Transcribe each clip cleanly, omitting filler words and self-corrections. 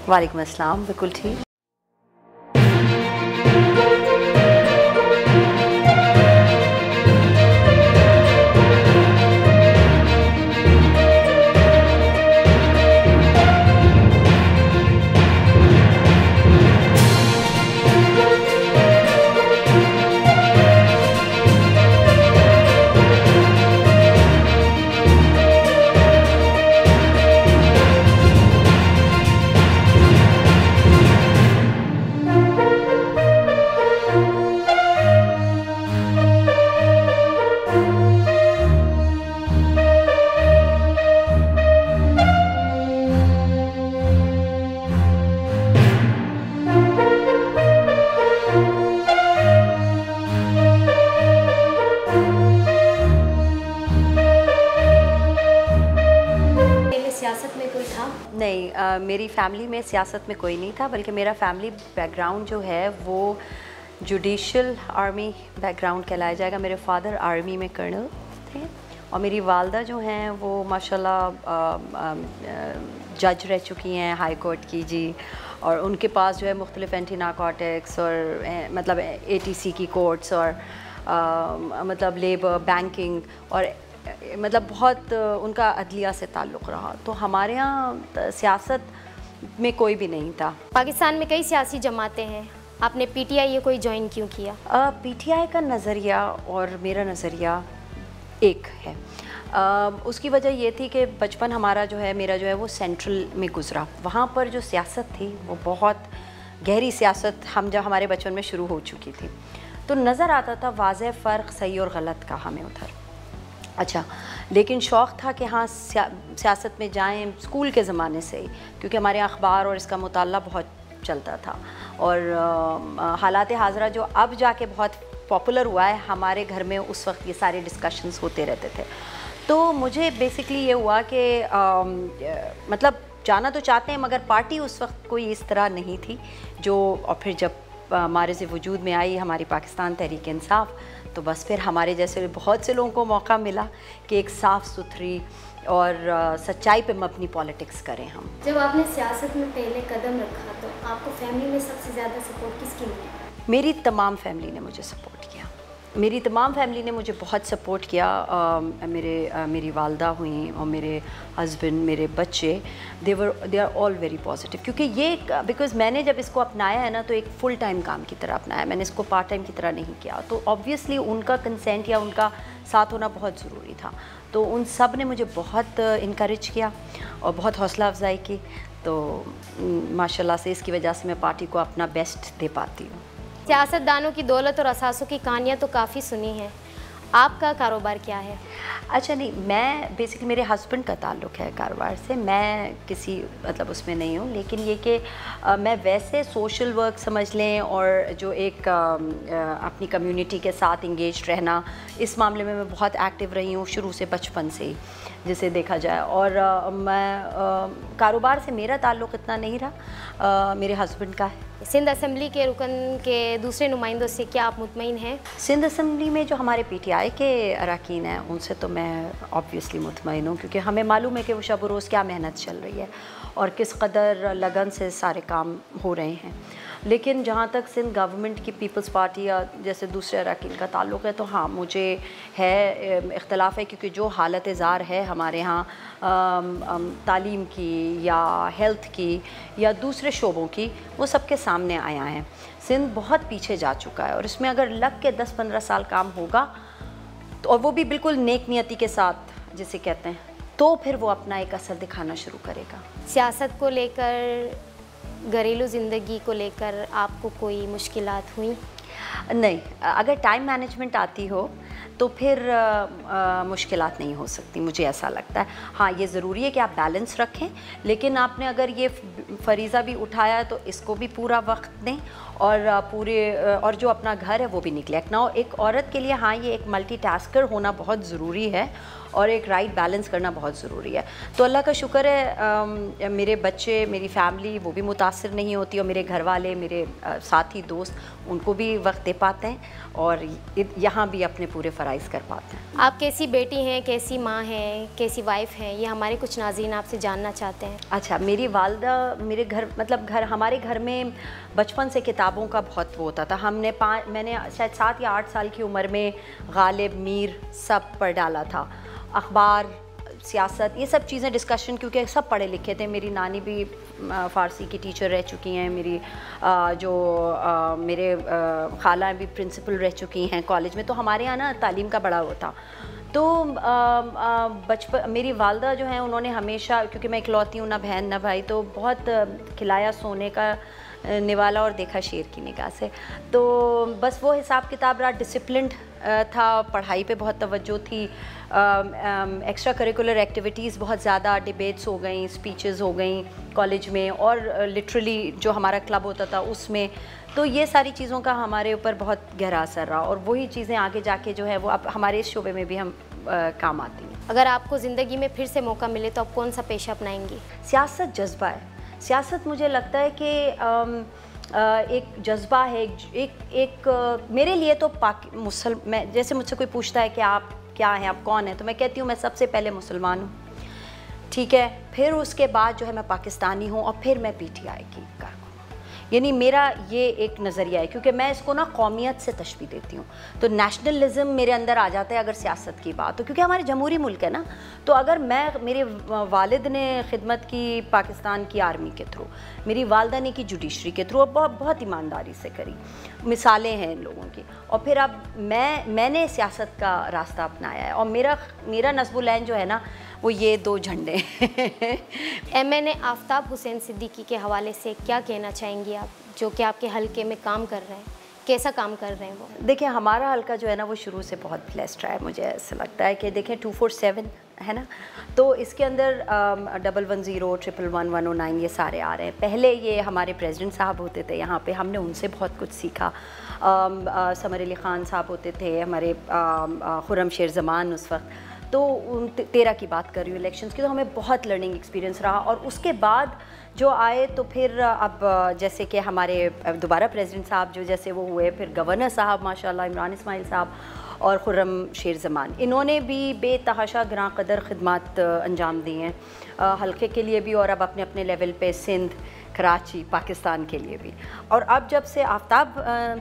वालेकुम अस्सलाम, बिल्कुल ठीक। सियासत में कोई था? नहीं, मेरी फैमिली में सियासत में कोई नहीं था, बल्कि मेरा फैमिली बैकग्राउंड जो है वो जुडिशल आर्मी बैकग्राउंड कहलाया जाएगा। मेरे फादर आर्मी में कर्नल थे और मेरी वालदा जो हैं वो माशाल्लाह जज रह चुकी हैं हाई कोर्ट की जी, और उनके पास जो है मुख्तलिफ एंटी नारकोटिक्स और मतलब ATC की कोर्ट्स और मतलब लेबर, बैंकिंग और मतलब बहुत उनका अदलिया से ताल्लुक़ रहा। तो हमारे यहाँ सियासत में कोई भी नहीं था। पाकिस्तान में कई सियासी जमातें हैं, आपने PTI ये कोई ज्वाइन क्यों किया? PTI का नज़रिया और मेरा नज़रिया एक है। उसकी वजह ये थी कि बचपन हमारा जो है, मेरा जो है वो सेंट्रल में गुज़रा। वहाँ पर जो सियासत थी वो बहुत गहरी सियासत जब हमारे बचपन में शुरू हो चुकी थी, तो नज़र आता था वाज़ेह फ़र्क सही और गलत का हमें उधर। अच्छा, लेकिन शौक़ था कि हाँ सियासत में जाएं स्कूल के ज़माने से ही, क्योंकि हमारे अखबार और इसका मुताला बहुत चलता था। और हालात हाज़रा जो अब जाके बहुत पॉपुलर हुआ है, हमारे घर में उस वक्त ये सारे डिस्कशंस होते रहते थे। तो मुझे बेसिकली ये हुआ कि मतलब जाना तो चाहते हैं मगर पार्टी उस वक्त कोई इस तरह नहीं थी जो, और फिर जब हमारे से वजूद में आई हमारी पाकिस्तान तहरीक इंसाफ, तो बस फिर हमारे जैसे बहुत से लोगों को मौका मिला कि एक साफ़ सुथरी और सच्चाई पे मबनी पॉलिटिक्स करें हम। जब आपने सियासत में पहले कदम रखा तो आपको फैमिली में सबसे ज़्यादा सपोर्ट किसकी मिली? मेरी तमाम फैमिली ने मुझे सपोर्ट किया। मेरी तमाम फैमिली ने मुझे बहुत सपोर्ट किया। मेरी वालदा हुई और मेरे हस्बैंड, मेरे बच्चे, they are all very positive, क्योंकि ये बिकॉज़ मैंने जब इसको अपनाया है ना तो एक फुल टाइम काम की तरह अपनाया, मैंने इसको पार्ट टाइम की तरह नहीं किया। तो ऑब्वियसली उनका कंसेंट या उनका साथ होना बहुत ज़रूरी था। तो उन सब ने मुझे बहुत इनकरेज किया और बहुत हौसला अफजाई की। तो माशाल्लाह से इसकी वजह से मैं पार्टी को अपना बेस्ट दे पाती हूँ। सियासतदानों की दौलत और असासों की कहानियाँ तो काफ़ी सुनी हैं, आपका कारोबार क्या है? अच्छा, नहीं, मैं बेसिकली मेरे हस्बैंड का ताल्लुक़ है कारोबार से, मैं किसी मतलब उसमें नहीं हूँ। लेकिन ये कि मैं वैसे सोशल वर्क समझ लें और जो एक अपनी कम्युनिटी के साथ इंगेज रहना, इस मामले में मैं बहुत एक्टिव रही हूँ शुरू से, बचपन से ही जिसे देखा जाए। और मैं कारोबार से मेरा ताल्लुक़ इतना नहीं रहा, मेरे हस्बैंड का है। सिंध असम्बली के रुकन के दूसरे नुमाइंदों से क्या आप मुतमईन हैं? सिंध असम्बली में जो हमारे PTI के अरकान हैं उनसे तो मैं ऑब्वियसली मुतमईन हूँ, क्योंकि हमें मालूम है कि वो शब रोज़ क्या मेहनत चल रही है और किस कदर लगन से सारे काम हो रहे हैं। लेकिन जहाँ तक सिंध गवर्नमेंट की पीपल्स पार्टी या जैसे दूसरे अरकान का ताल्लुक़ है, तो हाँ मुझे है इख्तलाफ है, क्योंकि जो हालत ज़ार है हमारे यहाँ तालीम की या हेल्थ की या दूसरे शोबों की, वो सबके सामने आया है। सिंध बहुत पीछे जा चुका है और इसमें अगर लग के 10-15 साल काम होगा तो, और वो भी बिल्कुल नेक नियति के साथ जिसे कहते हैं, तो फिर वो अपना एक असर दिखाना शुरू करेगा। सियासत को लेकर, घरेलू ज़िंदगी को लेकर आपको कोई मुश्किलात हुई? नहीं, अगर टाइम मैनेजमेंट आती हो तो फिर मुश्किलात नहीं हो सकती, मुझे ऐसा लगता है। हाँ, ये ज़रूरी है कि आप बैलेंस रखें, लेकिन आपने अगर ये फ़रीज़ा भी उठाया तो इसको भी पूरा वक्त दें और जो अपना घर है वो भी निगलेक्ट ना हो। एक औरत के लिए हाँ ये एक मल्टीटास्कर होना बहुत ज़रूरी है और एक राइट बैलेंस करना बहुत ज़रूरी है। तो अल्लाह का शुक्र है मेरे बच्चे, मेरी फैमिली वो भी मुतासिर नहीं होती, और मेरे घर वाले, मेरे साथी दोस्त, उनको भी वक्त दे पाते हैं और यहाँ भी अपने पूरे फ़राइज़ कर पाते हैं। आप कैसी बेटी हैं, कैसी माँ हैं, कैसी वाइफ हैं, ये हमारे कुछ नाज़रीन आपसे जानना चाहते हैं। अच्छा, मेरी वालदा मेरे घर मतलब हमारे घर में बचपन से किताबों का बहुत वो होता था। मैंने शायद 7 या 8 साल की उम्र में गालिब, मीर सब पढ़ डाला था। अखबार, सियासत, ये सब चीज़ें डिस्कशन, क्योंकि सब पढ़े लिखे थे। मेरी नानी भी फ़ारसी की टीचर रह चुकी हैं, मेरी मेरे खाला भी प्रिंसिपल रह चुकी हैं कॉलेज में। तो हमारे यहाँ ना तालीम का बड़ा वो था। तो बचपन मेरी वालदा जो हैं उन्होंने हमेशा, क्योंकि मैं इकलौती हूँ, ना बहन ना भाई, तो बहुत खिलाया सोने का निवाला और देखा शेर की निगाह से। तो बस वो हिसाब किताब रहा, डिसिप्लिन्ड था, पढ़ाई पे बहुत तवज्जो थी, एक्स्ट्रा करिकुलर एक्टिविटीज़ बहुत ज़्यादा, डिबेट्स हो गई, स्पीचेस हो गई कॉलेज में, और लिटरली जो हमारा क्लब होता था उसमें। तो ये सारी चीज़ों का हमारे ऊपर बहुत गहरा असर रहा, और वही चीज़ें आगे जाके जो है वो अब हमारे इस शोबे में भी हम काम आती हैं। अगर आपको ज़िंदगी में फिर से मौका मिले तो आप कौन सा पेशा अपनाएंगी? सियासत जज्बा है। सियासत मुझे लगता है कि एक जज्बा है, एक मेरे लिए तो मैं, जैसे मुझसे कोई पूछता है कि आप क्या हैं, आप कौन हैं, तो मैं कहती हूँ मैं सबसे पहले मुसलमान हूँ, ठीक है, फिर उसके बाद जो है मैं पाकिस्तानी हूँ, और फिर मैं PTI की कारकुन। यानी मेरा ये एक नज़रिया है, क्योंकि मैं इसको ना कौमियत से तशबीह देती हूँ। तो नेशनलिज़म मेरे अंदर आ जाता है अगर सियासत की बात हो, क्योंकि हमारे जमहूरी मुल्क है ना। तो अगर मेरे वालिद ने खिदमत की पाकिस्तान की आर्मी के थ्रू, मेरी वालदा ने की जुडिशरी के थ्रू, और बहुत ईमानदारी से करी, मिसालें हैं इन लोगों की। और फिर अब मैंने सियासत का रास्ता अपनाया है, और मेरा नस्बुल-ऐन जो है ना वो ये 2 झंडे MNA आफ्ताब हुसैन सिद्दीकी के हवाले से क्या कहना चाहेंगी आप, जो कि आपके हल्के में काम कर रहे हैं? कैसा काम कर रहे हैं वो? देखिए, हमारा हल्का जो है ना वो शुरू से बहुत ब्लेस्ड रहा है। मुझे ऐसा लगता है कि देखें 247 है ना, तो इसके अंदर 110, 111, 109 ये सारे आ रहे हैं। पहले ये हमारे प्रेसिडेंट साहब होते थे यहाँ पे, हमने उनसे बहुत कुछ सीखा। समर अली ख़ान साहब होते थे हमारे, खुर्रम शेर ज़मान उस वक्त, तो 13 की बात कर रही हूँ इलेक्शंस की, तो हमें बहुत लर्निंग एक्सपीरियंस रहा। और उसके बाद जो आए तो फिर अब जैसे कि हमारे दोबारा प्रेसिडेंट साहब जो जैसे वो हुए, फिर गवर्नर साहब माशाल्लाह इमरान इस्माइल साहब और खुर्रम शेर ज़मान, इन्होंने भी बेतहाशा ग्रां कदर खिदमत अंजाम दी हैं हल्के के लिए भी, और अब अपने अपने लेवल पे सिंध, कराची, पाकिस्तान के लिए भी। और अब जब से आफ्ताब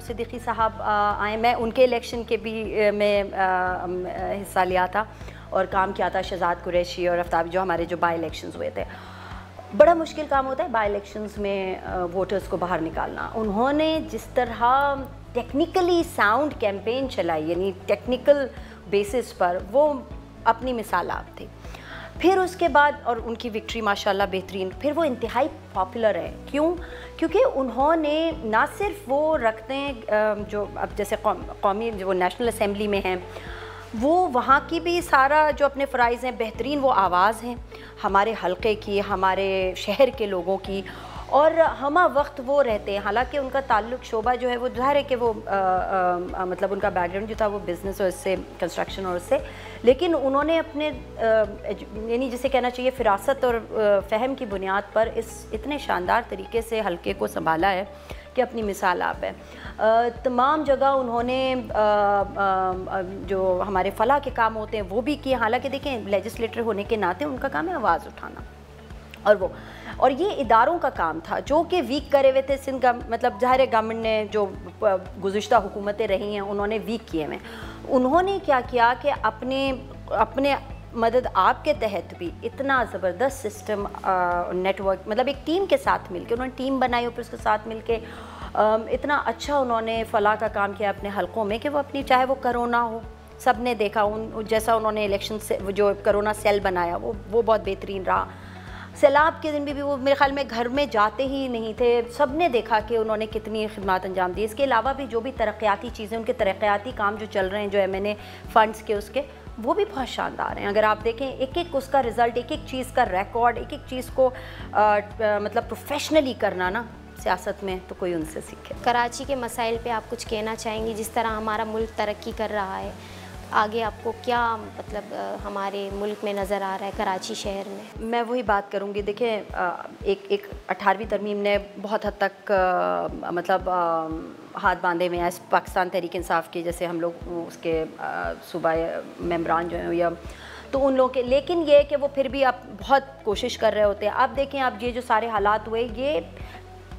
सिद्दीकी साहब आए, मैं उनके इलेक्शन के भी में हिस्सा लिया था और काम किया था, शहजाद कुरैशी और आफ्ताब, जो हमारे जो बाई इलेक्शंस हुए थे। बड़ा मुश्किल काम होता है बाई इलेक्शंस में वोटर्स को बाहर निकालना। उन्होंने जिस तरह टेक्निकली साउंड कैंपेन चलाई, यानी टेक्निकल बेसिस पर, वो अपनी मिसाल आप थी। फिर उसके बाद, और उनकी विक्ट्री माशाल्लाह बेहतरीन, फिर वो इंतहाई पॉपुलर है। क्यों? क्योंकि उन्होंने ना सिर्फ वो रखते हैं जो अब जैसे कौमी जो नेशनल असेंबली में हैं, वो वहाँ की भी सारा जो अपने फ़राइज़ हैं बेहतरीन वो आवाज़ हैं हमारे हलके की, हमारे शहर के लोगों की, और हमा वक्त वो रहते हैं। हालांकि उनका ताल्लुक़ शोबा जो है वो ज़ाहिर है कि वो मतलब उनका बैकग्राउंड जो था वो बिज़नेस और इससे कंस्ट्रक्शन और इससे, लेकिन उन्होंने अपने यानी जिसे कहना चाहिए फ़िरासत और फ़हम की बुनियाद पर इतने शानदार तरीके से हलके को संभाला है कि अपनी मिसाल आप है। तमाम जगह उन्होंने जो हमारे फ़लाह के काम होते हैं वो भी किए। हालांकि देखें, लेजिस्लेटर होने के नाते उनका काम है आवाज़ उठाना, और ये इदारों का काम था जो कि वीक करे हुए थे। सिंध का मतलब ज़ाहिर गवर्नमेंट ने जो गुज़िश्ता हुकूमतें रही हैं उन्होंने वीक किए हैं। उन्होंने क्या किया कि अपने मदद आपके तहत भी इतना ज़बरदस्त सिस्टम नेटवर्क, मतलब एक टीम के साथ मिलके उन्होंने टीम बनाई, और फिर उसके साथ मिलके इतना अच्छा उन्होंने फ़लाह का काम किया अपने हलकों में कि वो अपनी, चाहे वो करोना हो, सब ने देखा जैसा उन्होंने इलेक्शन से जो करोना सेल बनाया वो बहुत बेहतरीन रहा। सैलाब के दिन भी वो मेरे ख्याल में घर में जाते ही नहीं थे, सब ने देखा कि उन्होंने कितनी खिदमत अंजाम दी। इसके अलावा भी जो भी तरक्याती चीज़ें, उनके तरक्याती काम जो चल रहे हैं, जो MNA फ़ंड्स के उसके, वो भी बहुत शानदार हैं। अगर आप देखें एक एक उसका रिज़ल्ट, एक एक चीज़ का रिकॉर्ड, एक एक चीज़ को मतलब प्रोफेशनली करना ना सियासत में, तो कोई उनसे सीखे। कराची के मसाइल पे आप कुछ कहना चाहेंगी? जिस तरह हमारा मुल्क तरक्की कर रहा है, आगे आपको क्या मतलब हमारे मुल्क में नज़र आ रहा है, कराची शहर में? मैं वही बात करूँगी। देखिए, एक 18वीं तरमीम ने बहुत हद तक मतलब हाथ बांधे हुए हैं पाकिस्तान तहरीक इंसाफ के, जैसे हम लोग उसके सूबाई मेंबरान जो हैं या तो उन लोगों के, लेकिन ये कि वो फिर भी आप बहुत कोशिश कर रहे होते हैं। आप देखें, आप ये जो सारे हालात हुए, ये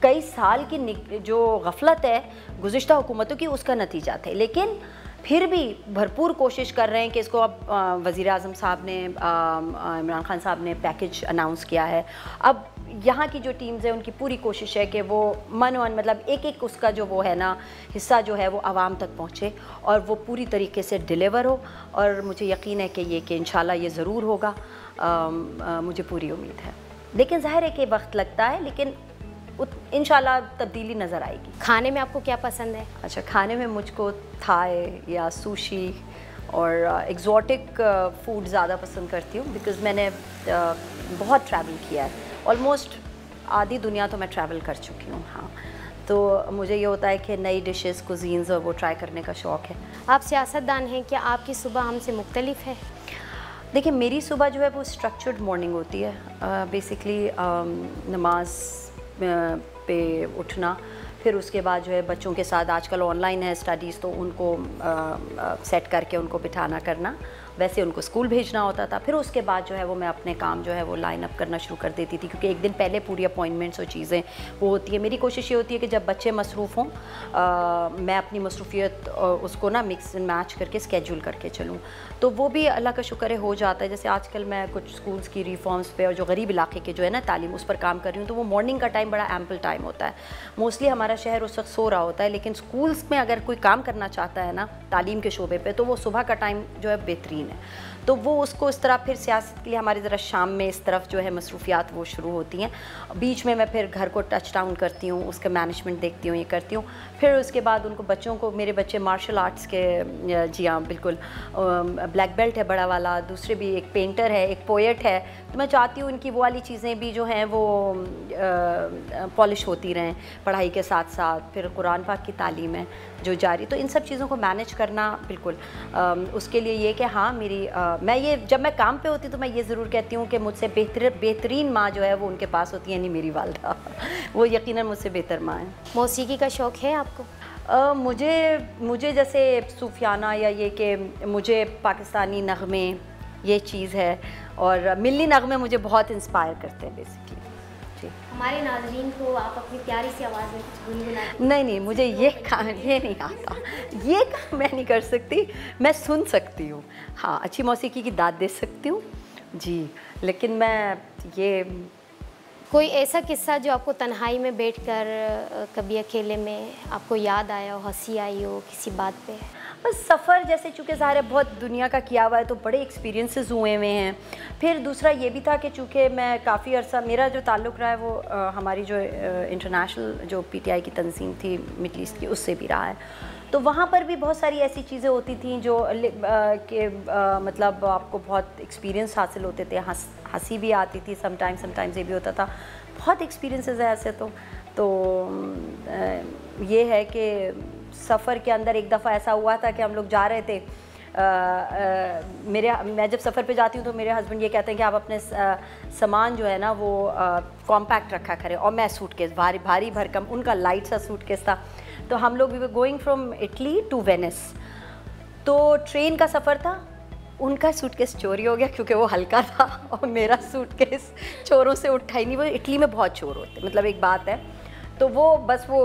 कई साल की जो गफलत है गुज़िश्ता हुकूमतों की, उसका नतीजा थे। लेकिन फिर भी भरपूर कोशिश कर रहे हैं कि इसको अब वज़ीर आज़म साहब ने, इमरान खान साहब ने पैकेज अनाउंस किया है। अब यहाँ की जो टीम्स है उनकी पूरी कोशिश है कि वो मतलब एक उसका जो वो है ना हिस्सा जो है वो आवाम तक पहुँचे और वो पूरी तरीके से डिलीवर हो। और मुझे यकीन है कि इंशाल्लाह ये ज़रूर होगा। मुझे पूरी उम्मीद है। लेकिन ज़ाहिर है कि वक्त लगता है, लेकिन इंशाल्लाह तब्दीली नज़र आएगी। खाने में आपको क्या पसंद है? अच्छा, खाने में मुझको थाई या सुशी और एग्जॉटिक फूड ज़्यादा पसंद करती हूँ, बिकॉज़ मैंने बहुत ट्रैवल किया है। ऑलमोस्ट आधी दुनिया तो मैं ट्रैवल कर चुकी हूँ। हाँ, तो मुझे ये होता है कि नई डिशेस, कुजीन्स और वो ट्राई करने का शौक़ है। आप सियासतदान हैं, क्या आपकी सुबह हमसे मुख्तलिफ है? देखिए, मेरी सुबह जो है वो स्ट्रक्चर्ड मॉर्निंग होती है। बेसिकली नमाज पे उठना, फिर उसके बाद जो है बच्चों के साथ, आजकल ऑनलाइन है स्टडीज़, तो उनको सेट करके उनको बिठाना करना, वैसे उनको स्कूल भेजना होता था। फिर उसके बाद जो है वो मैं अपने काम जो है वो लाइन अप करना शुरू कर देती थी, क्योंकि एक दिन पहले पूरी अपॉइंटमेंट्स और चीज़ें वो होती है। मेरी कोशिश ये होती है कि जब बच्चे मसरूफ़ हों, मैं अपनी मसरूफियत उसको ना मिक्स एंड मैच करके स्केड्यूल करके चलूँ, तो वो भी अल्लाह का शुक्र है हो जाता है। जैसे आजकल मैं कुछ स्कूल्स की रिफॉर्म्स पे और जो गरीब इलाके के जो है ना तालीम, उस पर काम कर रही हूँ, तो वो मॉर्निंग का टाइम बड़ा एम्पल टाइम होता है। मोस्टली हमारा शहर उस वक्त सो रहा होता है, लेकिन स्कूल्स में अगर कोई काम करना चाहता है ना तालीम के शोबे पे, तो वो सुबह का टाइम जो है बेहतरीन है। तो वो उसको इस तरह, फिर सियासत के लिए हमारी ज़रा शाम में इस तरफ जो है मसरूफियात वो शुरू होती हैं। बीच में मैं फिर घर को टच डाउन करती हूँ, उसका मैनेजमेंट देखती हूँ, ये करती हूँ। फिर उसके बाद उनको, बच्चों को, मेरे बच्चे मार्शल आर्ट्स के, जी हाँ बिल्कुल, ब्लैक बेल्ट है बड़ा वाला, दूसरे भी, एक पेंटर है, एक पोएट है। तो मैं चाहती हूँ इनकी वो वाली चीज़ें भी जो हैं वो पॉलिश होती रहें पढ़ाई के साथ साथ। फिर कुरान पाक की तालीम है जो जारी, तो इन सब चीज़ों को मैनेज करना बिल्कुल उसके लिए ये कि हाँ मेरी मैं ये, जब मैं काम पे होती हूँ तो मैं ये ज़रूर कहती हूँ कि मुझसे बेहतरीन माँ जो है वो उनके पास होती है, यानी मेरी वालदा। वो यकीनन मुझसे बेहतर माँ है। मौसीकी का शौक़ है आपको? मुझे जैसे सूफियाना या ये कि मुझे पाकिस्तानी नग़मे ये चीज़ है, और मिल्ली नग़मे मुझे बहुत इंस्पायर करते हैं बेसिकली। हमारे नाज़रीन को आप अपनी प्यारी सी आवाज़ में कुछ गुनगुना? नहीं, मुझे ये नहीं आता, ये काम मैं नहीं कर सकती। मैं सुन सकती हूँ, हाँ, अच्छी मौसीकी की दाद दे सकती हूँ जी, लेकिन मैं ये। कोई ऐसा किस्सा जो आपको तन्हाई में बैठकर कभी अकेले में आपको याद आया हो, हंसी आई हो किसी बात पे? बस सफ़र, जैसे चूँकि ज़ाहिर बहुत दुनिया का किया हुआ है तो बड़े एक्सपीरियंसेस हुए हैं। फिर दूसरा ये भी था कि चूँकि मैं काफ़ी अर्सा, मेरा जो ताल्लुक़ रहा है वो हमारी जो इंटरनेशनल जो PTI की तंजीम थी मिडल ईस्ट की, उससे भी रहा है। तो वहाँ पर भी बहुत सारी ऐसी चीज़ें होती थी जो मतलब आपको बहुत एक्सपीरियंस हासिल होते थे, हंसी भी आती थी, समटाइम्स ये भी होता था। बहुत एक्सपीरियंसेस है ऐसे तो ये है कि सफ़र के अंदर एक दफ़ा ऐसा हुआ था कि हम लोग जा रहे थे, मैं जब सफ़र पे जाती हूँ तो मेरे हस्बैंड ये कहते हैं कि आप अपने सामान जो है ना वो कॉम्पैक्ट रखा करें, और मैं सूटकेस भारी भरकम, उनका लाइट सा सूटकेस था। तो हम लोग we were going from Italy to Venice, तो ट्रेन का सफ़र था। उनका सूटकेस चोरी हो गया क्योंकि वो हल्का था, और मेरा सूटकेस चोरों से उठा ही नहीं। वो इटली में बहुत चोर होते, मतलब एक बात है। तो वो बस वो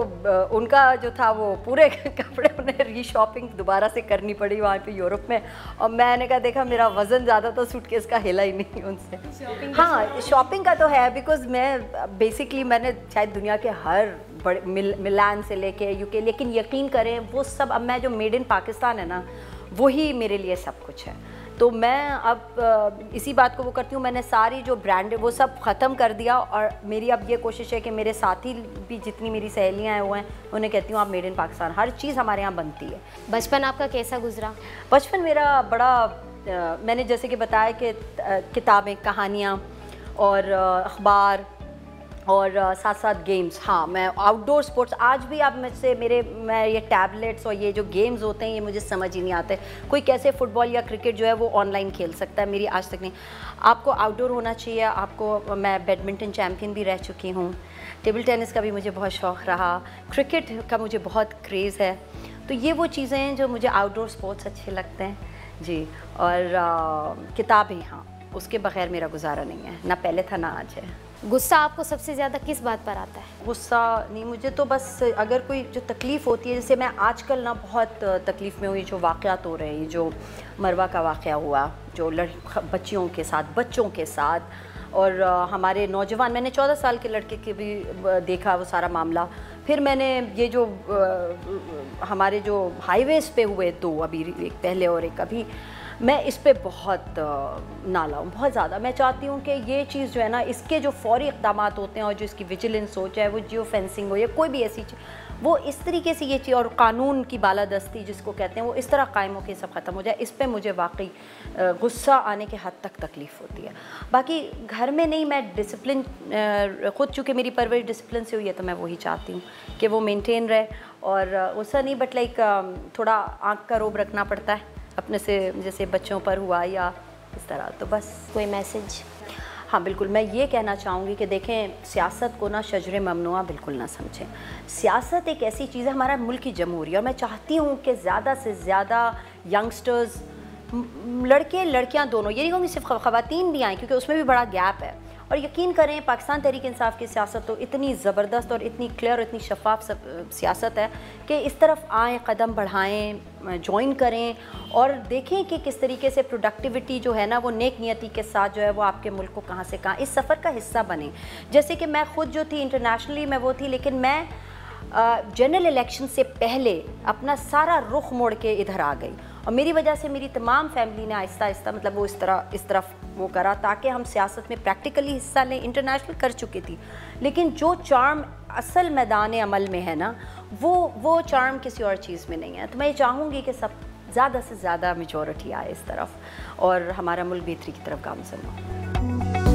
उनका जो था वो पूरे कपड़े उन्हें रीशॉपिंग दोबारा से करनी पड़ी वहाँ पे यूरोप में, और मैंने कहा देखा मेरा वज़न ज़्यादा था, सूटकेस का हिला ही नहीं उनसे। हाँ, शॉपिंग का तो है, बिकॉज़ मैं बेसिकली मैंने शायद दुनिया के हर बड़े मिलान से लेके UK, लेकिन यकीन करें वो सब, अब मैं जो मेड इन पाकिस्तान है ना वही मेरे लिए सब कुछ है। तो मैं अब इसी बात को वो करती हूँ, मैंने सारी जो ब्रांड वो सब ख़त्म कर दिया, और मेरी अब ये कोशिश है कि मेरे साथी भी, जितनी मेरी सहेलियाँ हैं वो हैं, उन्हें कहती हूँ आप मेड इन पाकिस्तान, हर चीज़ हमारे यहाँ बनती है। बचपन आपका कैसा गुजरा? बचपन मेरा बड़ा मैंने जैसे कि बताया कि किताबें, कहानियाँ और अखबार और साथ साथ गेम्स, हाँ मैं आउटडोर स्पोर्ट्स आज भी आप मुझसे मैं ये टैबलेट्स और ये जो गेम्स होते हैं ये मुझे समझ ही नहीं आते। कोई कैसे फुटबॉल या क्रिकेट जो है वो ऑनलाइन खेल सकता है, मेरी आज तक नहीं। आपको आउटडोर होना चाहिए। आपको मैं बैडमिंटन चैम्पियन भी रह चुकी हूँ, टेबल टेनिस का भी मुझे बहुत शौक़ रहा, क्रिकेट का मुझे बहुत क्रेज़ है। तो ये वो चीज़ें हैं जो मुझे आउटडोर स्पोर्ट्स अच्छे लगते हैं जी। और किताबें, हाँ उसके बगैर मेरा गुजारा नहीं है, ना पहले था ना आज है। गुस्सा आपको सबसे ज़्यादा किस बात पर आता है? गुस्सा नहीं, मुझे तो बस अगर कोई जो तकलीफ़ होती है, जैसे मैं आजकल ना बहुत तकलीफ़ में हुई, जो वाक़यात हो रहे हैं, जो मरवा का वाक़या हुआ, जो बच्चियों के साथ, बच्चों के साथ, और हमारे नौजवान, मैंने 14 साल के लड़के के भी देखा वो सारा मामला। फिर मैंने ये जो हमारे जो हाईवेज़ पे हुए 2 अभी, एक पहले और एक अभी, मैं इस पे बहुत नाला हूँ, बहुत ज़्यादा। मैं चाहती हूँ कि ये चीज़ जो है ना, इसके जो फ़ौरी इक़दाम होते हैं और जो इसकी विजिलेंस हो, चाहे वो जियो फेंसिंग हो या कोई भी ऐसी चीज़, वो इस तरीके से ये चीज़, और कानून की बालादस्ती जिसको कहते हैं, वो इस तरह कायम हो के सब ख़त्म हो जाए। इस पे मुझे वाकई गुस्सा आने के हद तक तकलीफ़ होती है। बाकी घर में नहीं, मैं डिसिप्लिन ख़ुद, चूँकि मेरी परवरिश डिसिप्लिन से हुई है, तो मैं वही चाहती हूँ कि वो मेनटेन रहे। और गुस्सा नहीं, बट लाइक थोड़ा आँख का रोब रखना पड़ता है अपने से, जैसे बच्चों पर हुआ या इस तरह। तो बस कोई मैसेज? हाँ बिल्कुल, मैं ये कहना चाहूँगी कि देखें, सियासत को ना शजरे ममनुआ बिल्कुल ना समझें। सियासत एक ऐसी चीज़ है, हमारा मुल्क की जमहूरियत, और मैं चाहती हूँ कि ज़्यादा से ज़्यादा यंगस्टर्स, लड़के लड़कियाँ दोनों, ये नहीं कहूँगी सिर्फ ख़वातीन भी आएँ, क्योंकि उसमें भी बड़ा गैप है। और यकीन करें, पाकिस्तान तहरीक इंसाफ की सियासत तो इतनी ज़बरदस्त और इतनी क्लियर और इतनी शफाफ सियासत है कि इस तरफ आएँ, कदम बढ़ाएँ, ज्वाइन करें और देखें कि किस तरीके से प्रोडक्टिविटी जो है ना, वो नेक नियति के साथ जो है वो आपके मुल्क को कहाँ से कहाँ इस सफ़र का हिस्सा बने। जैसे कि मैं ख़ुद जो थी इंटरनेशनली मैं वो थी, लेकिन मैं जनरल इलेक्शन से पहले अपना सारा रुख मोड़ के इधर आ गई, और मेरी वजह से मेरी तमाम फैमिली ने आहिस्ता आहिस्ता, मतलब वो इस तरफ वो करा, ताकि हम सियासत में प्रैक्टिकली हिस्सा लें। इंटरनेशनल कर चुकी थी, लेकिन जो चार्म असल मैदान अमल में है ना, वो चार्म किसी और चीज़ में नहीं है। तो मैं ये चाहूँगी कि सब ज़्यादा से ज़्यादा मेजॉरिटी आए इस तरफ, और हमारा मुल्क बेहतरी की तरफ गामज़न हो।